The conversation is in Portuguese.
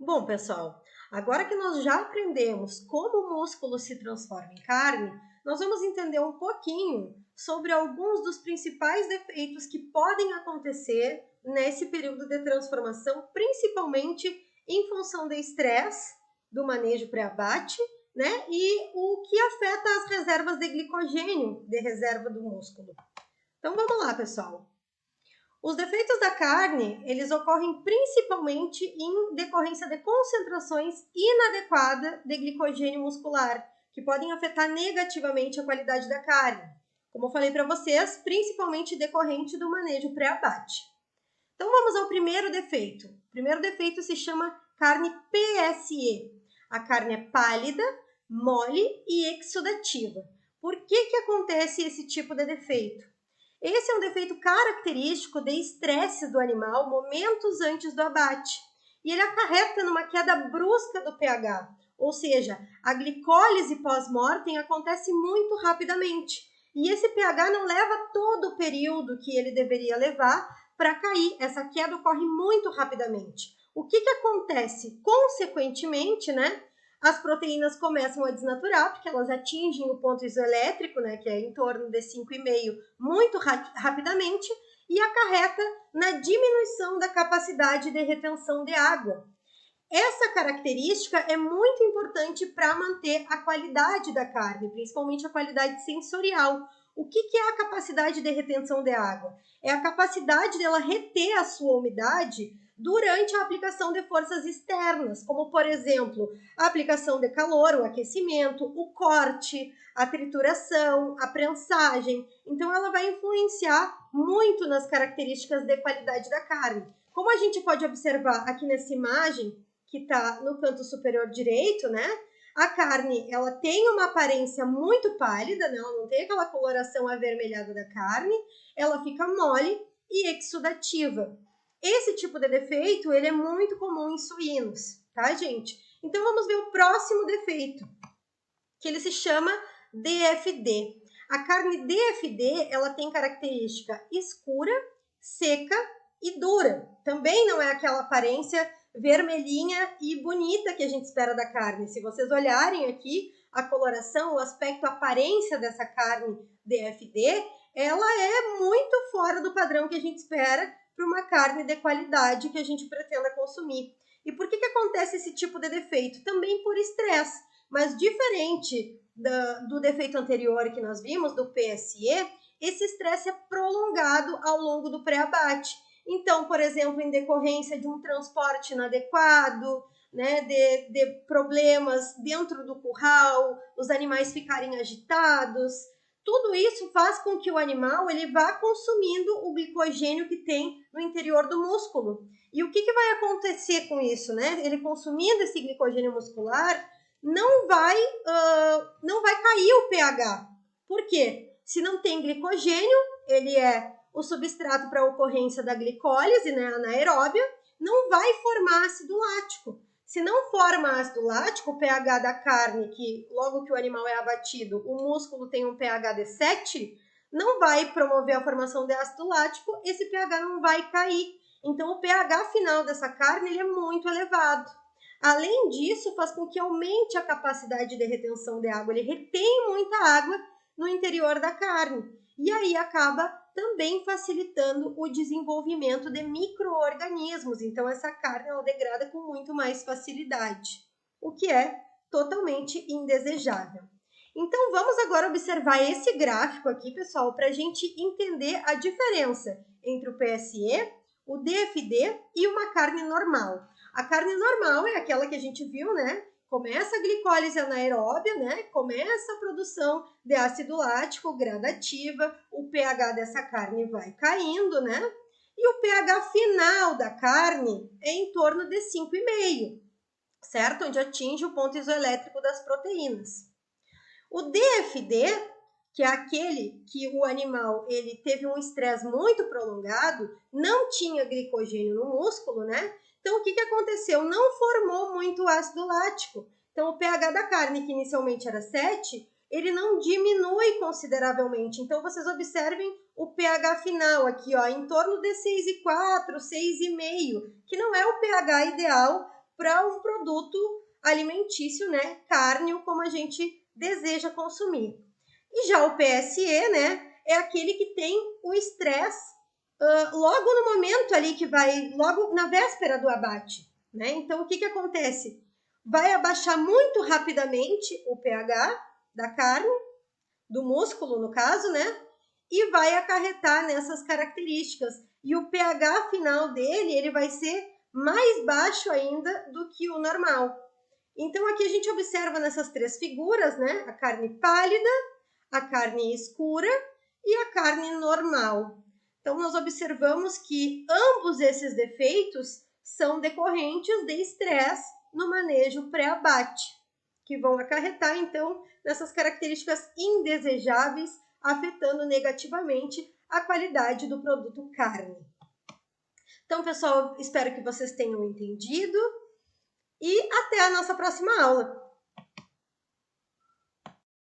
Bom, pessoal, agora que nós já aprendemos como o músculo se transforma em carne, nós vamos entender um pouquinho sobre alguns dos principais defeitos que podem acontecer nesse período de transformação, principalmente em função do estresse, do manejo pré-abate, né? E o que afeta as reservas de glicogênio de reserva do músculo. Então vamos lá, pessoal. Os defeitos da carne, eles ocorrem principalmente em decorrência de concentrações inadequadas de glicogênio muscular, que podem afetar negativamente a qualidade da carne. Como eu falei para vocês, principalmente decorrente do manejo pré-abate. Então vamos ao primeiro defeito. O primeiro defeito se chama carne PSE. A carne é pálida, mole e exudativa. Por que acontece esse tipo de defeito? Esse é um defeito característico de estresse do animal momentos antes do abate. E ele acarreta numa queda brusca do pH, ou seja, a glicólise pós-mortem acontece muito rapidamente. E esse pH não leva todo o período que ele deveria levar para cair. Essa queda ocorre muito rapidamente. O que acontece? Consequentemente, né? As proteínas começam a desnaturar, porque elas atingem o ponto isoelétrico, né, que é em torno de 5,5, muito rapidamente, e acarreta na diminuição da capacidade de retenção de água. Essa característica é muito importante para manter a qualidade da carne, principalmente a qualidade sensorial. O que é a capacidade de retenção de água? É a capacidade dela reter a sua umidade durante a aplicação de forças externas, como, por exemplo, a aplicação de calor, o aquecimento, o corte, a trituração, a prensagem. Então, ela vai influenciar muito nas características de qualidade da carne. Como a gente pode observar aqui nessa imagem, que está no canto superior direito, né? A carne, ela tem uma aparência muito pálida, né? Ela não tem aquela coloração avermelhada da carne, ela fica mole e exudativa. Esse tipo de defeito, ele é muito comum em suínos, tá, gente? Então, vamos ver o próximo defeito, que ele se chama DFD. A carne DFD, ela tem característica escura, seca e dura. Também não é aquela aparência vermelhinha e bonita que a gente espera da carne. Se vocês olharem aqui, a coloração, o aspecto, a aparência dessa carne DFD, ela é muito fora do padrão que a gente espera para uma carne de qualidade que a gente pretenda consumir. E por que acontece esse tipo de defeito? Também por estresse, mas diferente do defeito anterior que nós vimos, do PSE, esse estresse é prolongado ao longo do pré-abate. Então, por exemplo, em decorrência de um transporte inadequado, né, de problemas dentro do curral, os animais ficarem agitados, tudo isso faz com que o animal ele vá consumindo o glicogênio que tem no interior do músculo. E o que vai acontecer com isso, né? Ele consumindo esse glicogênio muscular, não vai cair o pH. Por quê? Se não tem glicogênio, ele é o substrato para a ocorrência da glicólise, né, anaeróbia, não vai formar ácido lático. Se não forma ácido lático, o pH da carne, que logo que o animal é abatido, o músculo tem um pH de 7, não vai promover a formação de ácido lático, esse pH não vai cair. Então, o pH final dessa carne ele é muito elevado. Além disso, faz com que aumente a capacidade de retenção de água. Ele retém muita água no interior da carne. E aí acaba também facilitando o desenvolvimento de micro-organismos. Então, essa carne ela degrada com muito mais facilidade, o que é totalmente indesejável. Então, vamos agora observar esse gráfico aqui, pessoal, para a gente entender a diferença entre o PSE, o DFD e uma carne normal. A carne normal é aquela que a gente viu, né? Começa a glicólise anaeróbia, né? Começa a produção de ácido lático gradativa, o pH dessa carne vai caindo, né? E o pH final da carne é em torno de 5,5, certo? Onde atinge o ponto isoelétrico das proteínas. O DFD, que é aquele que o animal ele teve um estresse muito prolongado, não tinha glicogênio no músculo, né? Então, o que aconteceu? Não formou muito ácido lático. Então, o pH da carne, que inicialmente era 7, ele não diminui consideravelmente. Então, vocês observem o pH final aqui, ó, em torno de 6,4, 6,5, que não é o pH ideal para um produto alimentício, né, carne, ou como a gente deseja consumir. E já o PSE, né, é aquele que tem o estresse logo no momento ali que vai, logo na véspera do abate, né? Então, o que acontece? Vai abaixar muito rapidamente o pH da carne, do músculo, no caso, né? E vai acarretar nessas características. E o pH final dele, ele vai ser mais baixo ainda do que o normal. Então, aqui a gente observa nessas três figuras, né? A carne pálida, a carne escura e a carne normal. Então, nós observamos que ambos esses defeitos são decorrentes de estresse no manejo pré-abate, que vão acarretar, então, nessas características indesejáveis, afetando negativamente a qualidade do produto carne. Então, pessoal, espero que vocês tenham entendido e até a nossa próxima aula.